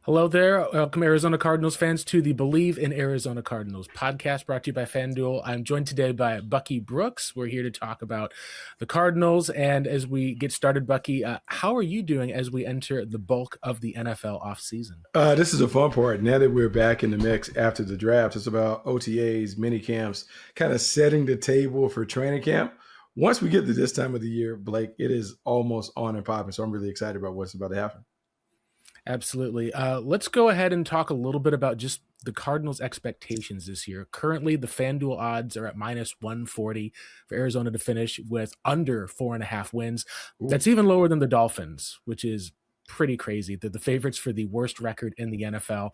Hello there. Welcome, Arizona Cardinals fans, to the Bleav in Arizona Cardinals podcast brought to you by FanDuel. I'm joined today by Bucky Brooks. We're here to talk about the Cardinals. And as we get started, Bucky, how are you doing as we enter the bulk of the NFL offseason? This is a fun part. Now that we're back in the mix after the draft, it's about OTAs, mini camps, kind of setting the table for training camp. Once we get to this time of the year, Blake, it is almost on and popping. So I'm really excited about what's about to happen. Absolutely. Let's go ahead and talk a little bit about just the Cardinals' expectations this year. Currently, the FanDuel odds are at minus 140 for Arizona to finish with under 4.5 wins. Ooh. That's even lower than the Dolphins, which is pretty crazy. They're the favorites for the worst record in the NFL.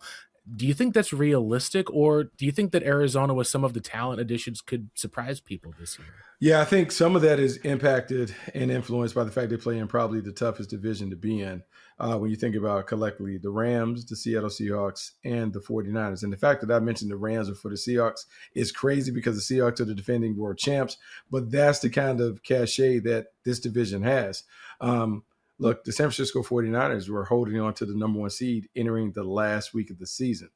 Do you think that's realistic, or do you think that Arizona, with some of the talent additions, could surprise people this year? Yeah, I think some of that is impacted and influenced by the fact they play in probably the toughest division to be in. When you think about collectively the Rams, the Seattle Seahawks, and the 49ers. And the fact that I mentioned the Rams before the Seahawks is crazy because the Seahawks are the defending world champs, but that's the kind of cachet that this division has. Look, the San Francisco 49ers were holding on to the number one seed entering the last week of the season.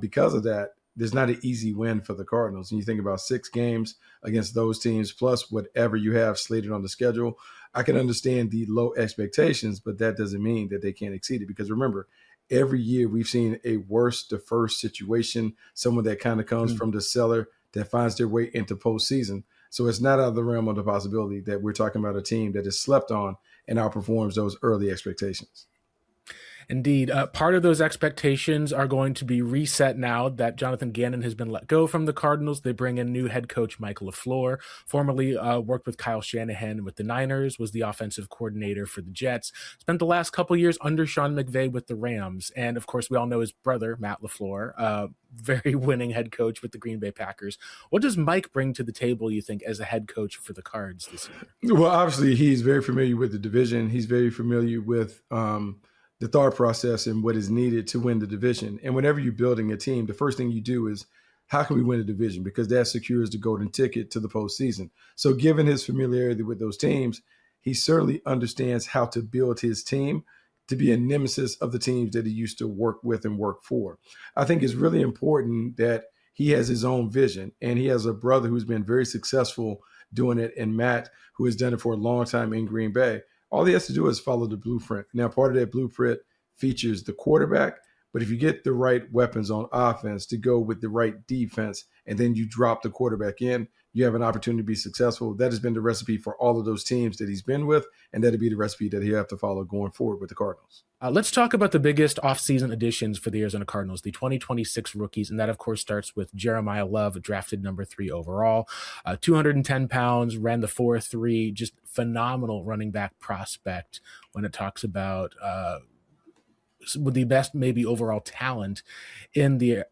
Because of that, there's not an easy win for the Cardinals. And you think about 6 games against those teams, plus whatever you have slated on the schedule. I can understand the low expectations, but that doesn't mean that they can't exceed it. Because remember, every year we've seen a worse to first situation, someone that kind of comes from the cellar that finds their way into postseason. So it's not out of the realm of the possibility that we're talking about a team that is slept on and outperforms those early expectations. Indeed. Part of those expectations are going to be reset now that Jonathan Gannon has been let go from the Cardinals. They bring in new head coach Mike LaFleur, formerly worked with Kyle Shanahan with the Niners, was the offensive coordinator for the Jets, spent the last couple years under Sean McVay with the Rams. And, of course, we all know his brother, Matt LaFleur, very winning head coach with the Green Bay Packers. What does Mike bring to the table, you think, as a head coach for the Cards this year? Well, obviously, he's very familiar with the division. He's very familiar with the thought process and what is needed to win the division. And whenever you're building a team, the first thing you do is, how can we win a division? Because that secures the golden ticket to the postseason. So given his familiarity with those teams, he certainly understands how to build his team to be a nemesis of the teams that he used to work with and work for. I think it's really important that he has his own vision, and he has a brother who's been very successful doing it, and Matt, who has done it for a long time in Green Bay. All he has to do is follow the blueprint. Now, part of that blueprint features the quarterback, but if you get the right weapons on offense to go with the right defense, and then you drop the quarterback in, you have an opportunity to be successful. That has been the recipe for all of those teams that he's been with, and that'll be the recipe that he'll have to follow going forward with the Cardinals. Let's talk about the biggest offseason additions for the Arizona Cardinals, the 2026 rookies, and that, of course, starts with Jeremiyah Love, drafted number 3 overall, 210 pounds, ran the 4.3, just phenomenal running back prospect when it talks about with the best maybe overall talent in the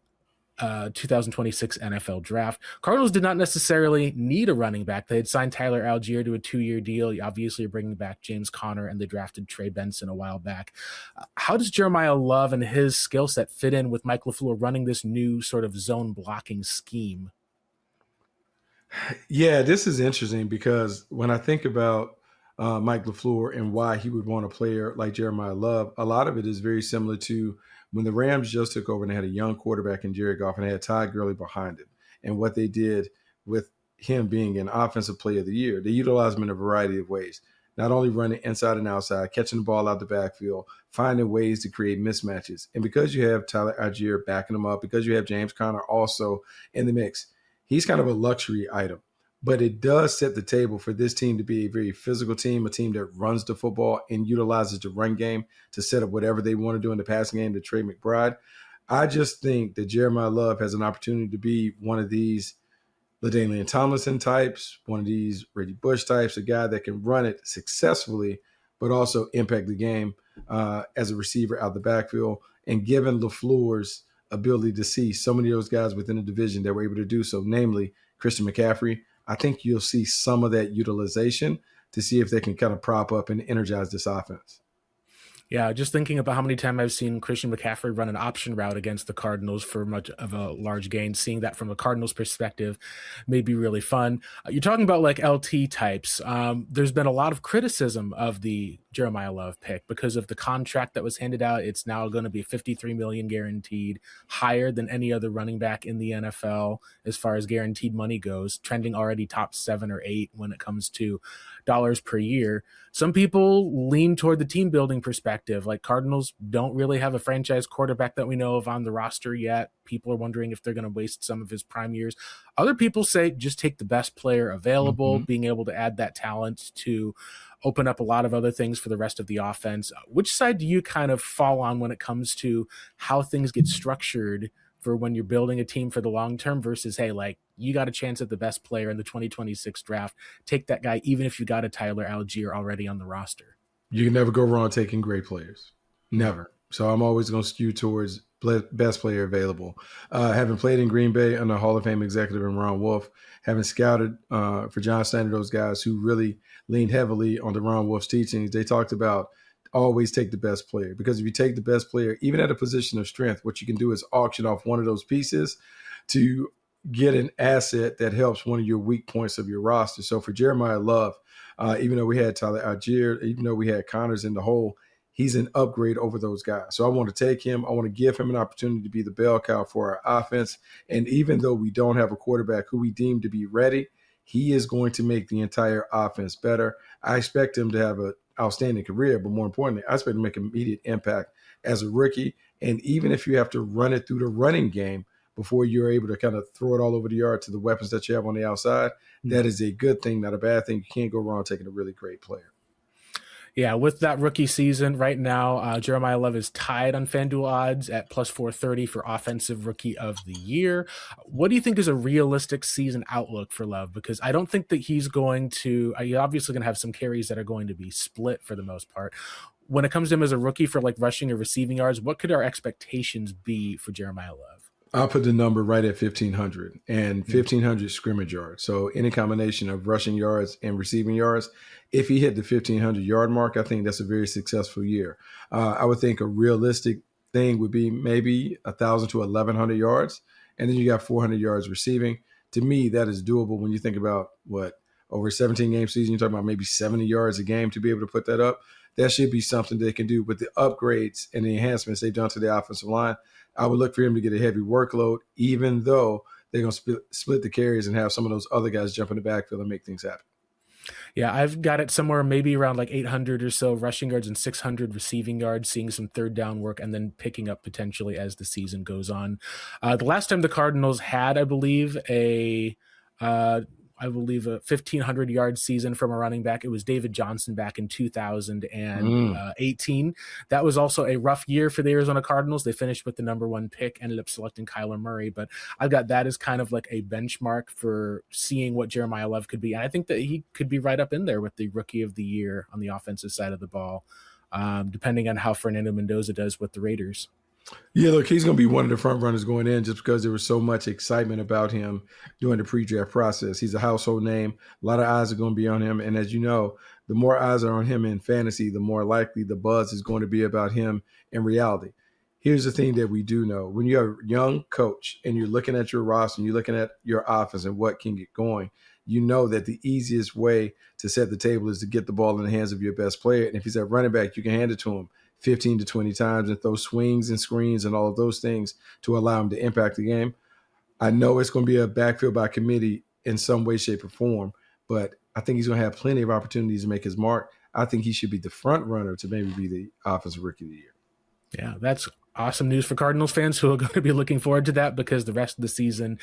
2026 NFL draft. Cardinals did not necessarily need a running back. They had signed Tyler Algier to a 2-year deal. Obviously, you're bringing back James Conner, and they drafted Trey Benson a while back. How does Jeremiyah Love and his skill set fit in with Mike LaFleur running this new sort of zone blocking scheme? Yeah, this is interesting because when I think about Mike LaFleur and why he would want a player like Jeremiyah Love, a lot of it is very similar to when the Rams just took over and they had a young quarterback in Jared Goff and they had Todd Gurley behind him. And what they did with him being an offensive player of the year, they utilized him in a variety of ways. Not only running inside and outside, catching the ball out the backfield, finding ways to create mismatches. And because you have Tyler Algier backing him up, because you have James Conner also in the mix, he's kind of a luxury item. But it does set the table for this team to be a very physical team, a team that runs the football and utilizes the run game to set up whatever they want to do in the passing game to Trey McBride. I just think that Jeremiyah Love has an opportunity to be one of these LaDainian Tomlinson types, one of these Reggie Bush types, a guy that can run it successfully, but also impact the game as a receiver out the backfield. And given LaFleur's ability to see so many of those guys within the division that were able to do so, namely Christian McCaffrey, I think you'll see some of that utilization to see if they can kind of prop up and energize this offense. Yeah, just thinking about how many times I've seen Christian McCaffrey run an option route against the Cardinals for much of a large gain. Seeing that from a Cardinals perspective may be really fun. You're talking about like LT types. There's been a lot of criticism of the Jeremiyah Love pick because of the contract that was handed out. It's now going to be $53 million guaranteed, higher than any other running back in the NFL as far as guaranteed money goes, trending already top 7 or 8 when it comes to dollars per year. Some people lean toward the team building perspective. Like, Cardinals don't really have a franchise quarterback that we know of on the roster yet. People are wondering if they're going to waste some of his prime years. Other people say just take the best player available, being able to add that talent to open up a lot of other things for the rest of the offense. Which side do you kind of fall on when it comes to how things get structured for when you're building a team for the long term versus, hey, like, you got a chance at the best player in the 2026 draft, take that guy even if you got a Tyler Algier already on the roster? You can never go wrong taking great players. Never. So I'm always going to skew towards best player available. Having played in Green Bay under Hall of Fame executive and Ron Wolf, having scouted for John Snyder, those guys who really leaned heavily on the Ron Wolf's teachings, they talked about always take the best player, because if you take the best player, even at a position of strength, what you can do is auction off one of those pieces to get an asset that helps one of your weak points of your roster. So for Jeremiyah Love, even though we had Tyler Algier, even though we had Connors in the hole, he's an upgrade over those guys. So I want to take him. I want to give him an opportunity to be the bell cow for our offense. And even though we don't have a quarterback who we deem to be ready, he is going to make the entire offense better. I expect him to have an outstanding career, but more importantly, I expect him to make immediate impact as a rookie. And even if you have to run it through the running game before you're able to kind of throw it all over the yard to the weapons that you have on the outside, that is a good thing, not a bad thing. You can't go wrong taking a really great player. Yeah, with that rookie season right now, Jeremiyah Love is tied on FanDuel odds at plus 430 for Offensive Rookie of the Year. What do you think is a realistic season outlook for Love? Because I don't think that he's going to, he's obviously going to have some carries that are going to be split for the most part. When it comes to him as a rookie for like rushing or receiving yards, what could our expectations be for Jeremiyah Love? I'll put the number right at 1,500 and 1,500 scrimmage yards. So any combination of rushing yards and receiving yards, if he hit the 1,500 yard mark, I think that's a very successful year. I would think a realistic thing would be maybe 1,000 to 1,100 yards, and then you got 400 yards receiving. To me, that is doable when you think about over a 17-game season, you're talking about maybe 70 yards a game to be able to put that up. That should be something they can do with the upgrades and the enhancements they've done to the offensive line. I would look for him to get a heavy workload, even though they're going to split the carries and have some of those other guys jump in the backfield and make things happen. Yeah, I've got it somewhere maybe around like 800 or so rushing yards and 600 receiving yards, seeing some third down work and then picking up potentially as the season goes on. The last time the Cardinals had, I believe, a 1,500 yard season from a running back, it was David Johnson back in 2018. That was also a rough year for the Arizona Cardinals. They finished with the number 1 pick, ended up selecting Kyler Murray, but I've got that as kind of like a benchmark for seeing what Jeremiyah Love could be. And I think that he could be right up in there with the Rookie of the Year on the offensive side of the ball, depending on how Fernando Mendoza does with the Raiders. Yeah, look, he's going to be one of the front runners going in just because there was so much excitement about him during the pre-draft process. He's a household name. A lot of eyes are going to be on him. And as you know, the more eyes are on him in fantasy, the more likely the buzz is going to be about him in reality. Here's the thing that we do know. When you're a young coach and you're looking at your roster and you're looking at your offense and what can get going, you know that the easiest way to set the table is to get the ball in the hands of your best player. And if he's at running back, you can hand it to him 15 to 20 times and throw swings and screens and all of those things to allow him to impact the game. I know it's going to be a backfield by committee in some way, shape, or form, but I think he's going to have plenty of opportunities to make his mark. I think he should be the front runner to maybe be the Offensive Rookie of the Year. Yeah, that's awesome news for Cardinals fans who are going to be looking forward to that, because the rest of the season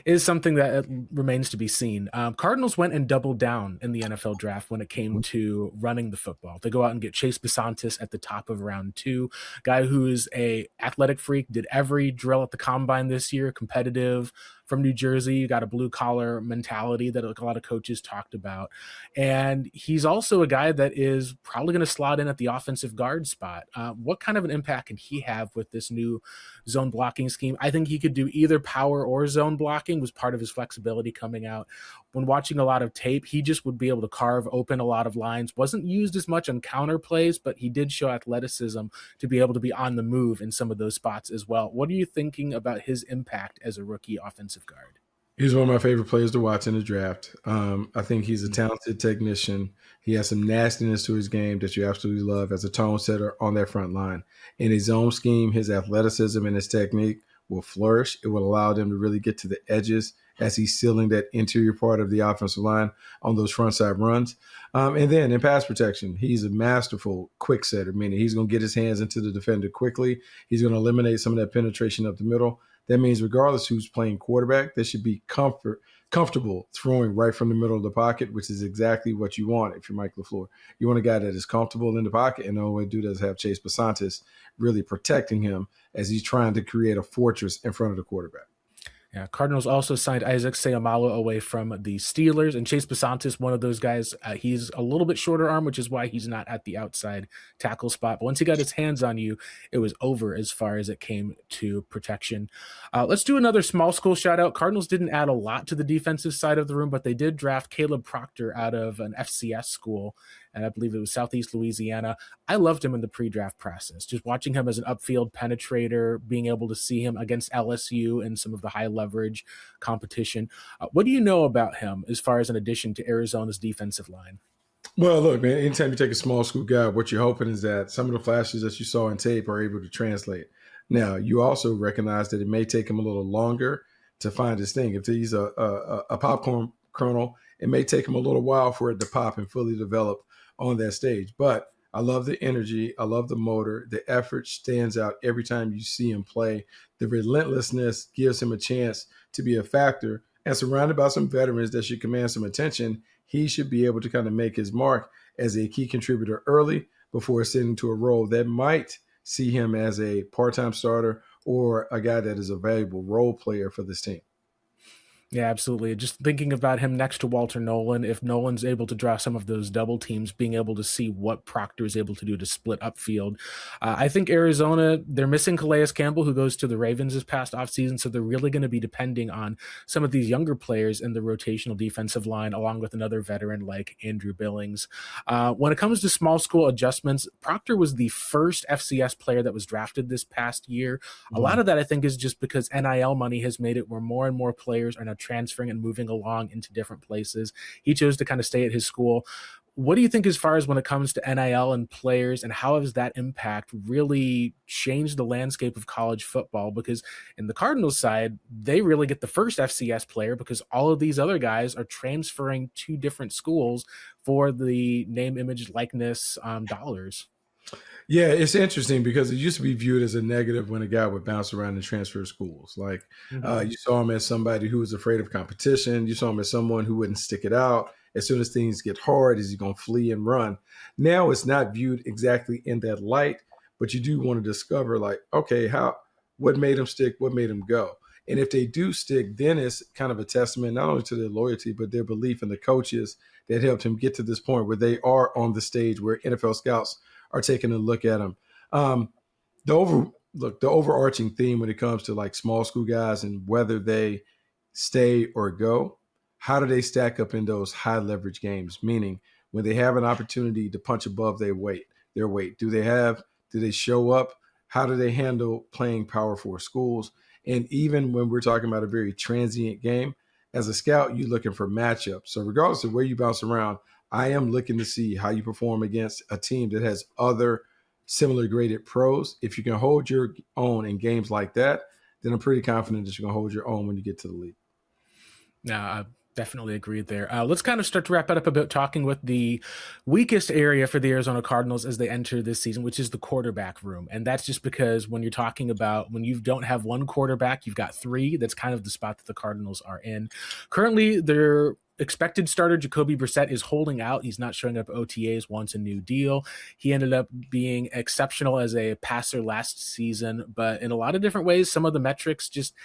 is something that remains to be seen. Cardinals went and doubled down in the NFL draft when it came to running the football. They go out and get Chase Besantis at the top of round 2, guy who is a athletic freak, did every drill at the combine this year, competitive, from New Jersey. You got a blue collar mentality that a lot of coaches talked about. And he's also a guy that is probably going to slot in at the offensive guard spot. What kind of an impact can he have with this new zone blocking scheme? I think he could do either power or zone blocking, was part of his flexibility coming out. When watching a lot of tape, he just would be able to carve open a lot of lines. Wasn't used as much on counter plays, but he did show athleticism to be able to be on the move in some of those spots as well. What are you thinking about his impact as a rookie offensive guard? He's one of my favorite players to watch in the draft. I think he's a talented technician. He has some nastiness to his game that you absolutely love as a tone setter on that front line. In his own scheme, his athleticism and his technique will flourish. It will allow them to really get to the edges as he's sealing that interior part of the offensive line on those front side runs. And then in pass protection, he's a masterful quick setter, meaning he's going to get his hands into the defender quickly. He's going to eliminate some of that penetration up the middle. That means regardless who's playing quarterback, they should be comfortable throwing right from the middle of the pocket, which is exactly what you want if you're Mike LaFleur. You want a guy that is comfortable in the pocket, and the only way to do that is have Chase Basantis really protecting him as he's trying to create a fortress in front of the quarterback. Yeah, Cardinals also signed Isaac Seumalo away from the Steelers, and Chase Basantis, one of those guys. He's a little bit shorter arm, which is why he's not at the outside tackle spot. But once he got his hands on you, it was over as far as it came to protection. Let's do another small school shout out. Cardinals didn't add a lot to the defensive side of the room, but they did draft Caleb Proctor out of an FCS school, and I Bleav it was Southeast Louisiana. I loved him in the pre-draft process, just watching him as an upfield penetrator, being able to see him against LSU and some of the high leverage competition. What do you know about him as far as an addition to Arizona's defensive line? Well, look, man, anytime you take a small school guy, what you're hoping is that some of the flashes that you saw in tape are able to translate. Now, you also recognize that it may take him a little longer to find his thing. If he's a popcorn kernel, it may take him a little while for it to pop and fully develop on that stage. But I love the energy. I love the motor. The effort stands out every time you see him play. The relentlessness gives him a chance to be a factor. And surrounded by some veterans that should command some attention, he should be able to kind of make his mark as a key contributor early before ascending to a role that might see him as a part-time starter or a guy that is a valuable role player for this team. Yeah, absolutely. Just thinking about him next to Walter Nolan, if Nolan's able to draw some of those double teams, being able to see what Proctor is able to do to split upfield. I think Arizona, they're missing Calais Campbell, who goes to the Ravens this past offseason, so they're really going to be depending on some of these younger players in the rotational defensive line, along with another veteran like Andrew Billings. When it comes to small school adjustments, Proctor was the first FCS player that was drafted this past year. A lot of that, I think, is just because NIL money has made it where more and more players are now transferring and moving along into different places. He chose to kind of stay at his school. What do you think as far as when it comes to NIL and players, and how has that impact really changed the landscape of college football? Because in the Cardinals side, they really get the first FCS player because all of these other guys are transferring to different schools for the name, image, likeness dollars. Yeah, it's interesting because it used to be viewed as a negative when a guy would bounce around and transfer schools. Like you saw him as somebody who was afraid of competition. You saw him as someone who wouldn't stick it out. As soon as things get hard, is he going to flee and run? Now it's not viewed exactly in that light, but you do want to discover, like, okay, what made him stick? What made him go? And if they do stick, then it's kind of a testament not only to their loyalty, but their belief in the coaches that helped him get to this point where they are on the stage where NFL scouts are taking a look at them. The overarching theme when it comes to like small school guys and whether they stay or go, how do they stack up in those high leverage games? Meaning when they have an opportunity to punch above their weight, do they show up? How do they handle playing Power 4 schools? And even when we're talking about a very transient game, as a scout, you're looking for matchups. So regardless of where you bounce around, I am looking to see how you perform against a team that has other similar graded pros. If you can hold your own in games like that, then I'm pretty confident that you're going to hold your own when you get to the league. I definitely agree there. Let's kind of start to wrap it up a bit, talking with the weakest area for the Arizona Cardinals as they enter this season, which is the quarterback room. And that's just because when you're talking about when you don't have one quarterback, you've got three. That's kind of the spot that the Cardinals are in. Currently, they're expected starter Jacoby Brissett is holding out. He's not showing up at OTAs, wants a new deal. He ended up being exceptional as a passer last season, but in a lot of different ways, some of the metrics just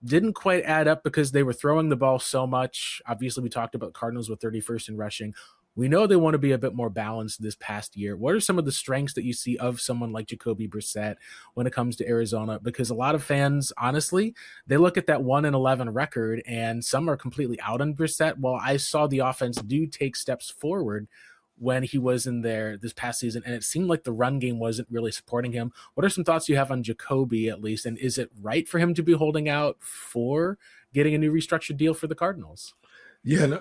didn't quite add up because they were throwing the ball so much. Obviously, we talked about Cardinals with 31st in rushing. We know they want to be a bit more balanced this past year. What are some of the strengths that you see of someone like Jacoby Brissett when it comes to Arizona? Because a lot of fans, honestly, they look at that 1-11 record and some are completely out on Brissett. Well, I saw the offense do take steps forward. when he was in there this past season, and it seemed like the run game wasn't really supporting him. What are some thoughts you have on Jacoby, at least? And is it right for him to be holding out for getting a new restructured deal for the Cardinals? Yeah,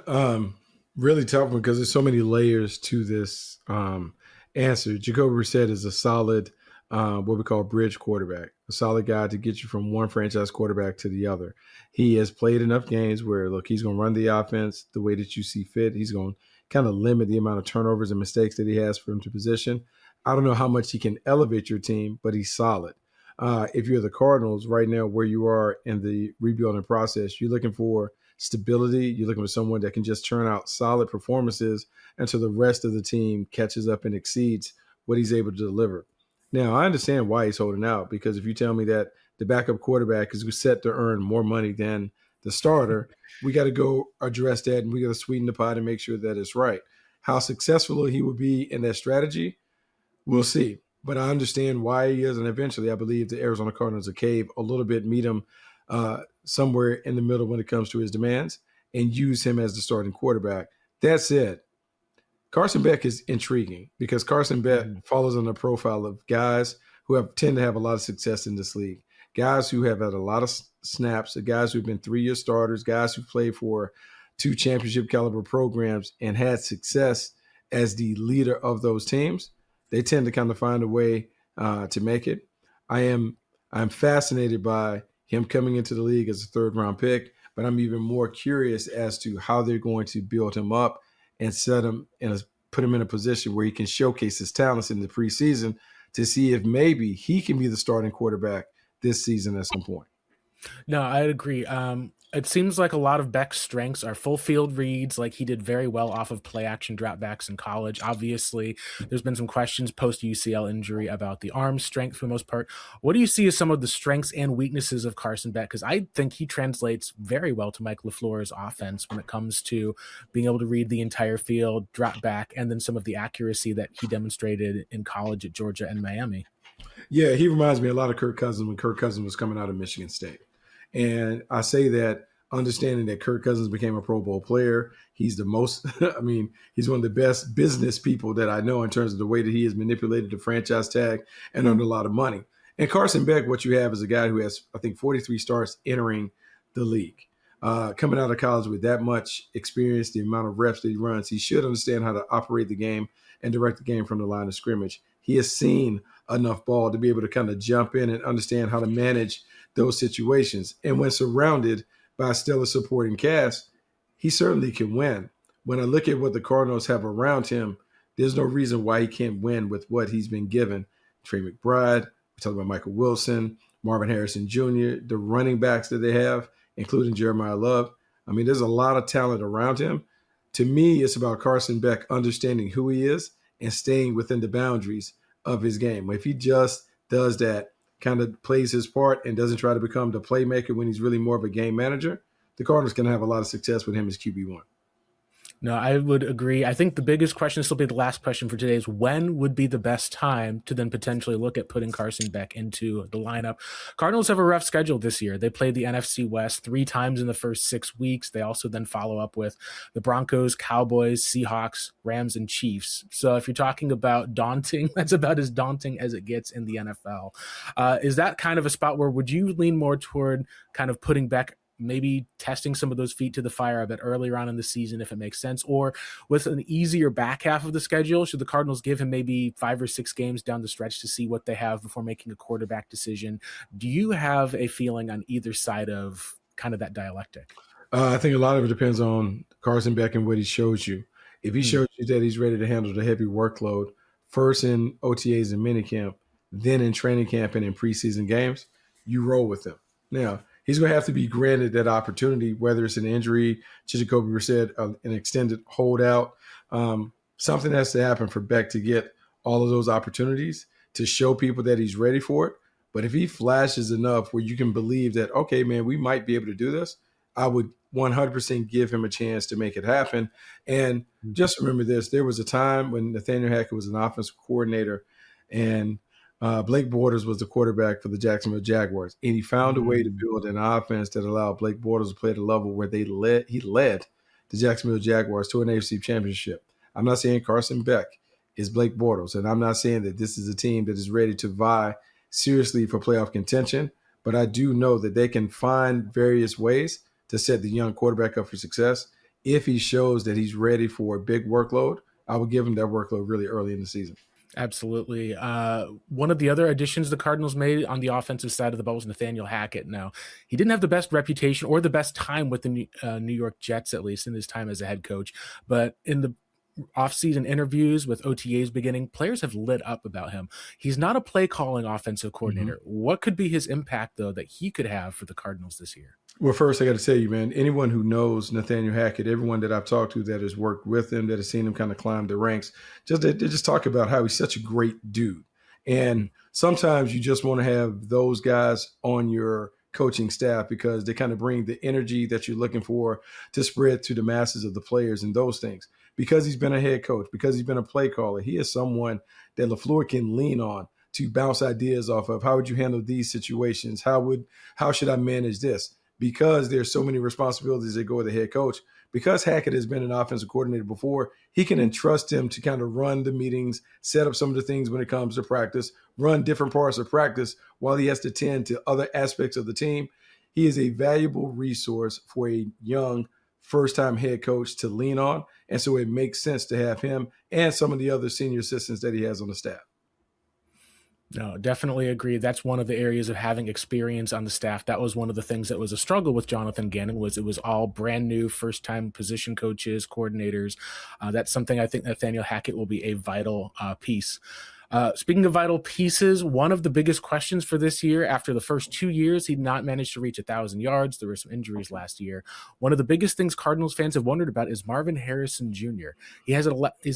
really tough one because there's so many layers to this answer. Jacoby Brissett is a solid, what we call bridge quarterback, a solid guy to get you from one franchise quarterback to the other. He has played enough games where, look, he's going to run the offense the way that you see fit. He's going to kind of limit the amount of turnovers and mistakes that he has for him to position. I don't know how much he can elevate your team, but he's solid. If you're the Cardinals right now, where you are in the rebuilding process, you're looking for stability. You're looking for someone that can just turn out solid performances until the rest of the team catches up and exceeds what he's able to deliver. Now, I understand why he's holding out, because if you tell me that the backup quarterback is set to earn more money than the starter, we got to go address that, and we got to sweeten the pot and make sure that it's right. How successful he will be in that strategy, we'll see. But I understand why he is, and eventually I believe the Arizona Cardinals will cave a little bit, meet him somewhere in the middle when it comes to his demands, and use him as the starting quarterback. That said, Carson Beck is intriguing because Carson Beck follows on the profile of guys who tend to have a lot of success in this league. Guys who have had a lot of snaps, guys who've been 3-year starters, guys who played for 2 championship caliber programs and had success as the leader of those teams. They tend to kind of find a way to make it. I'm fascinated by him coming into the league as a 3rd-round pick, but I'm even more curious as to how they're going to build him up and put him in a position where he can showcase his talents in the preseason to see if maybe he can be the starting quarterback this season at some point. No, I agree. It seems like a lot of Beck's strengths are full field reads. Like, he did very well off of play action dropbacks in college. Obviously, there's been some questions post UCL injury about the arm strength for the most part. What do you see as some of the strengths and weaknesses of Carson Beck? Because I think he translates very well to Mike LaFleur's offense when it comes to being able to read the entire field, drop back, and then some of the accuracy that he demonstrated in college at Georgia and Miami. Yeah, he reminds me a lot of Kirk Cousins when Kirk Cousins was coming out of Michigan State. And I say that understanding that Kirk Cousins became a Pro Bowl player. He's the most, he's one of the best business people that I know in terms of the way that he has manipulated the franchise tag and earned a lot of money. And Carson Beck, what you have is a guy who has, I think, 43 starts entering the league. Coming out of college with that much experience, the amount of reps that he runs, he should understand how to operate the game and direct the game from the line of scrimmage. He has seen enough ball to be able to kind of jump in and understand how to manage those situations. And when surrounded by a stellar supporting cast, he certainly can win. When I look at what the Cardinals have around him, there's no reason why he can't win with what he's been given. Trey McBride, we talk about Michael Wilson, Marvin Harrison Jr., the running backs that they have, including Jeremiyah Love. There's a lot of talent around him. To me, it's about Carson Beck understanding who he is and staying within the boundaries of his game. If he just does that, kind of plays his part and doesn't try to become the playmaker when he's really more of a game manager, the Cardinals can have a lot of success with him as QB1. No, I would agree. I think the biggest question, this will be the last question for today, is when would be the best time to then potentially look at putting Carson Beck into the lineup? Cardinals have a rough schedule this year. They played the NFC West 3 times in the first 6 weeks. They also then follow up with the Broncos, Cowboys, Seahawks, Rams, and Chiefs. So if you're talking about daunting, that's about as daunting as it gets in the NFL. Is that kind of a spot where would you lean more toward kind of putting Beck, maybe testing some of those feet to the fire a bit earlier on in the season if it makes sense, or with an easier back half of the schedule, should the Cardinals give him maybe 5 or 6 games down the stretch to see what they have before making a quarterback decision? Do you have a feeling on either side of kind of that dialectic? I think a lot of it depends on Carson Beck and what he shows you. If he shows you that he's ready to handle the heavy workload, first in OTAs and minicamp, then in training camp and in preseason games, you roll with him. Now, he's going to have to be granted that opportunity, whether it's an injury, Jacoby Brissett, an extended holdout. Something has to happen for Beck to get all of those opportunities to show people that he's ready for it. But if he flashes enough where you can believe that, okay, man, we might be able to do this, I would 100% give him a chance to make it happen. And just remember this, there was a time when Nathaniel Hackett was an offensive coordinator and Blake Bortles was the quarterback for the Jacksonville Jaguars, and he found a way to build an offense that allowed Blake Bortles to play at a level where he led the Jacksonville Jaguars to an AFC championship. I'm not saying Carson Beck is Blake Bortles, and I'm not saying that this is a team that is ready to vie seriously for playoff contention, but I do know that they can find various ways to set the young quarterback up for success. If he shows that he's ready for a big workload, I would give him that workload really early in the season. Absolutely. One of the other additions the Cardinals made on the offensive side of the ball was Nathaniel Hackett. Now, he didn't have the best reputation or the best time with the New York Jets, at least in his time as a head coach. But in the offseason interviews with OTAs beginning, players have lit up about him. He's not a play calling offensive coordinator. What could be his impact, though, that he could have for the Cardinals this year? Well, first, I got to tell you, man, anyone who knows Nathaniel Hackett, everyone that I've talked to that has worked with him, that has seen him kind of climb the ranks, they just talk about how he's such a great dude. And sometimes you just want to have those guys on your coaching staff because they kind of bring the energy that you're looking for to spread to the masses of the players and those things. Because he's been a head coach, because he's been a play caller, he is someone that LaFleur can lean on to bounce ideas off of. How would you handle these situations? How should I manage this? Because there's so many responsibilities that go with the head coach. Because Hackett has been an offensive coordinator before, he can entrust him to kind of run the meetings, set up some of the things when it comes to practice, run different parts of practice while he has to tend to other aspects of the team. He is a valuable resource for a young first-time head coach to lean on. And so it makes sense to have him and some of the other senior assistants that he has on the staff. No, definitely agree. That's one of the areas of having experience on the staff. That was one of the things that was a struggle with Jonathan Gannon, was it was all brand new first-time position coaches, coordinators. That's something I think Nathaniel Hackett will be a vital piece. Speaking of vital pieces, one of the biggest questions for this year, after the first 2 years, he'd not managed to reach 1,000 yards. There were some injuries last year. One of the biggest things Cardinals fans have wondered about is Marvin Harrison Jr. He's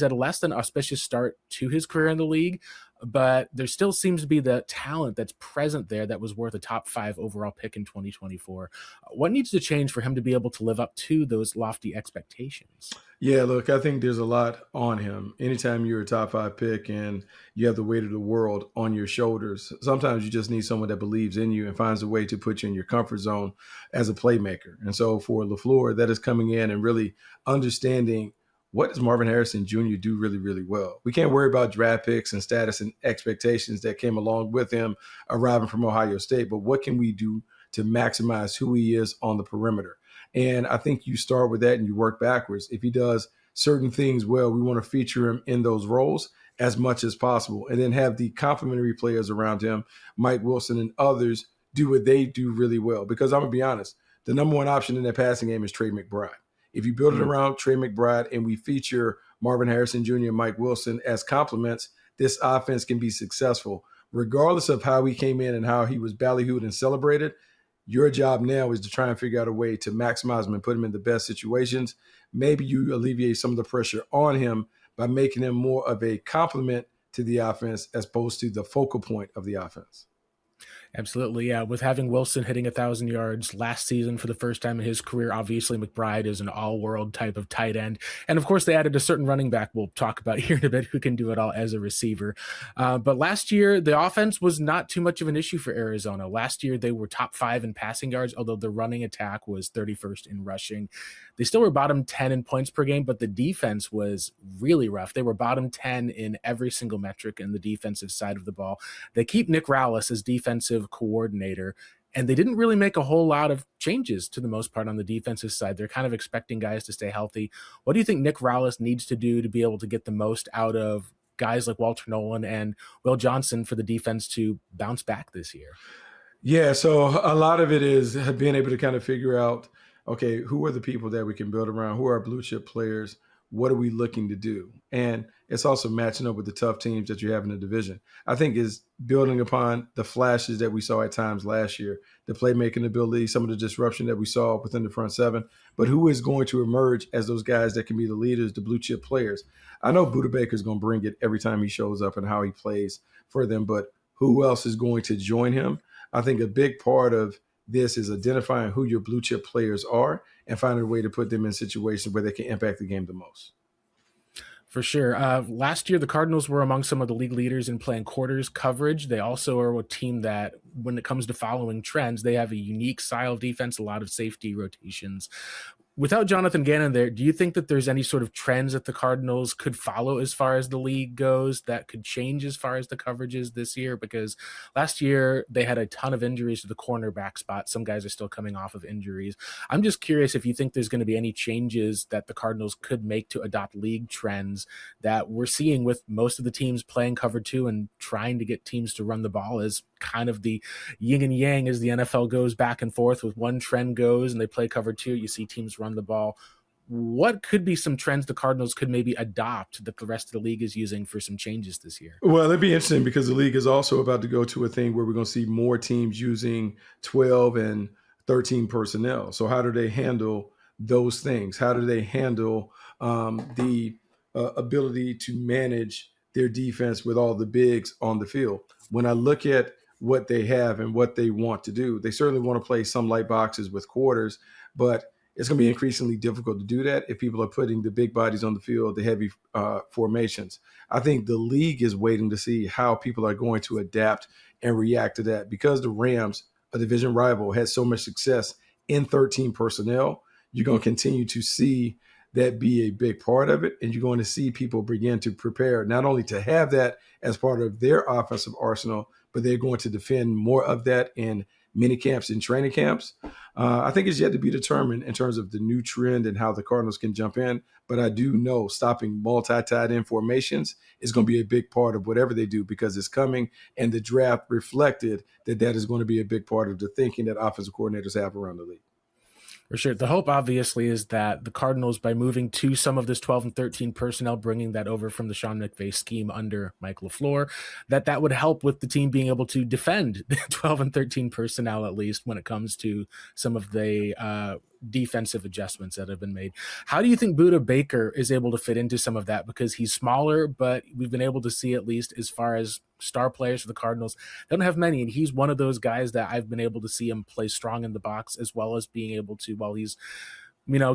had a less than auspicious start to his career in the league, but there still seems to be the talent that's present there that was worth a top 5 overall pick in 2024. What needs to change for him to be able to live up to those lofty expectations? Yeah, look, I think there's a lot on him. Anytime you're a top 5 pick and you have the weight of the world on your shoulders, sometimes you just need someone that believes in you and finds a way to put you in your comfort zone as a playmaker. And so for LaFleur, that is coming in and really understanding, what does Marvin Harrison Jr. do really, really well? We can't worry about draft picks and status and expectations that came along with him arriving from Ohio State, but what can we do to maximize who he is on the perimeter? And I think you start with that and you work backwards. If he does certain things well, we want to feature him in those roles as much as possible, and then have the complementary players around him, Mike Wilson and others, do what they do really well. Because I'm going to be honest, the number one option in that passing game is Trey McBride. If you build it around Trey McBride and we feature Marvin Harrison Jr. and Mike Wilson as complements, this offense can be successful. Regardless of how he came in and how he was ballyhooed and celebrated, your job now is to try and figure out a way to maximize him and put him in the best situations. Maybe you alleviate some of the pressure on him by making him more of a complement to the offense as opposed to the focal point of the offense. Absolutely, yeah. With having Wilson hitting 1,000 yards last season for the first time in his career, obviously McBride is an all-world type of tight end. And of course, they added a certain running back we'll talk about here in a bit who can do it all as a receiver. But last year, the offense was not too much of an issue for Arizona. Last year, they were top 5 in passing yards, although the running attack was 31st in rushing. They still were bottom 10 in points per game, but the defense was really rough. They were bottom 10 in every single metric in the defensive side of the ball. They keep Nick Rallis as defensive coordinator, and they didn't really make a whole lot of changes to the most part on the defensive side. They're kind of expecting guys to stay healthy. What do you think Nick Rallis needs to do to be able to get the most out of guys like Walter Nolan and Will Johnson for the defense to bounce back this year? Yeah, so a lot of it is being able to kind of figure out, okay, who are the people that we can build around? Who are our blue chip players? What are we looking to do? And it's also matching up with the tough teams that you have in the division. I think is building upon the flashes that we saw at times last year, the playmaking ability, some of the disruption that we saw within the front seven, but who is going to emerge as those guys that can be the leaders, the blue chip players? I know Buda Baker is going to bring it every time he shows up and how he plays for them, but who else is going to join him? I think a big part of this is identifying who your blue chip players are and finding a way to put them in situations where they can impact the game the most. For sure. Last year, the Cardinals were among some of the league leaders in playing quarters coverage. They also are a team that, when it comes to following trends, they have a unique style of defense, a lot of safety rotations. Without Jonathan Gannon there, do you think that there's any sort of trends that the Cardinals could follow as far as the league goes that could change as far as the coverages this year? Because last year they had a ton of injuries to the cornerback spot. Some guys are still coming off of injuries. I'm just curious if you think there's going to be any changes that the Cardinals could make to adopt league trends that we're seeing with most of the teams playing cover two and trying to get teams to run the ball as kind of the yin and yang as the NFL goes back and forth. With one trend goes and they play cover two, you see teams run the ball. What could be some trends the Cardinals could maybe adopt that the rest of the league is using for some changes this year? Well, it'd be interesting because the league is also about to go to a thing where we're going to see more teams using 12 and 13 personnel. So how do they handle those things? How do they handle the ability to manage their defense with all the bigs on the field? When I look at what they have and what they want to do, they certainly want to play some light boxes with quarters, but it's going to be increasingly difficult to do that if people are putting the big bodies on the field, the heavy formations. I think the league is waiting to see how people are going to adapt and react to that. Because the Rams, a division rival, had so much success in 13 personnel, you're going to continue to see that be a big part of it. And you're going to see people begin to prepare not only to have that as part of their offensive arsenal, but they're going to defend more of that in mini camps and training camps. I think it's yet to be determined in terms of the new trend and how the Cardinals can jump in. But I do know stopping multi-tight end formations is going to be a big part of whatever they do because it's coming. And the draft reflected that that is going to be a big part of the thinking that offensive coordinators have around the league. For sure. The hope, obviously, is that the Cardinals, by moving to some of this 12 and 13 personnel, bringing that over from the Sean McVay scheme under Mike LaFleur, that would help with the team being able to defend the 12 and 13 personnel, at least when it comes to some of the defensive adjustments that have been made. How do you think Buda Baker is able to fit into some of that? Because he's smaller, but we've been able to see, at least as far as star players for the Cardinals, they don't have many, and he's one of those guys that I've been able to see him play strong in the box, as well as being able to, while he's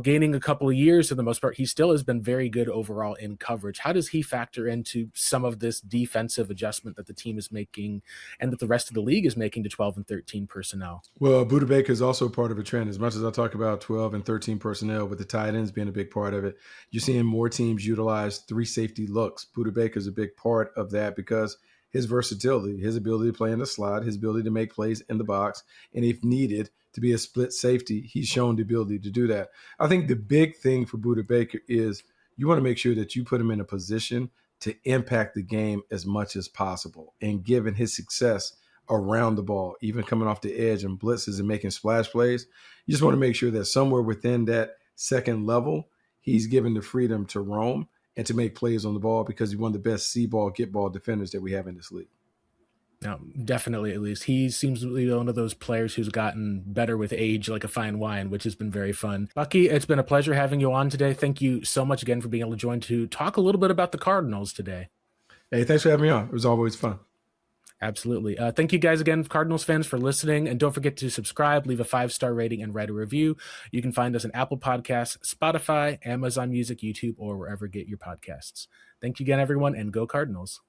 gaining a couple of years for the most part, he still has been very good overall in coverage. How does he factor into some of this defensive adjustment that the team is making and that the rest of the league is making to 12 and 13 personnel? Well, Buda Baker is also part of a trend. As much as I talk about 12 and 13 personnel, with the tight ends being a big part of it, you're seeing more teams utilize 3 safety looks. Buda Baker is a big part of that because his versatility, his ability to play in the slot, his ability to make plays in the box, and if needed, to be a split safety, he's shown the ability to do that. I think the big thing for Buda Baker is you want to make sure that you put him in a position to impact the game as much as possible. And given his success around the ball, even coming off the edge and blitzes and making splash plays, you just want to make sure that somewhere within that second level, he's given the freedom to roam and to make plays on the ball because he's one of the best see ball, get ball defenders that we have in this league. No, definitely, at least. He seems to be one of those players who's gotten better with age, like a fine wine, which has been very fun. Bucky, it's been a pleasure having you on today. Thank you so much again for being able to join to talk a little bit about the Cardinals today. Hey, thanks for having me on. It was always fun. Absolutely. Thank you guys again, Cardinals fans, for listening. And don't forget to subscribe, leave a 5-star rating, and write a review. You can find us on Apple Podcasts, Spotify, Amazon Music, YouTube, or wherever you get your podcasts. Thank you again, everyone, and go Cardinals.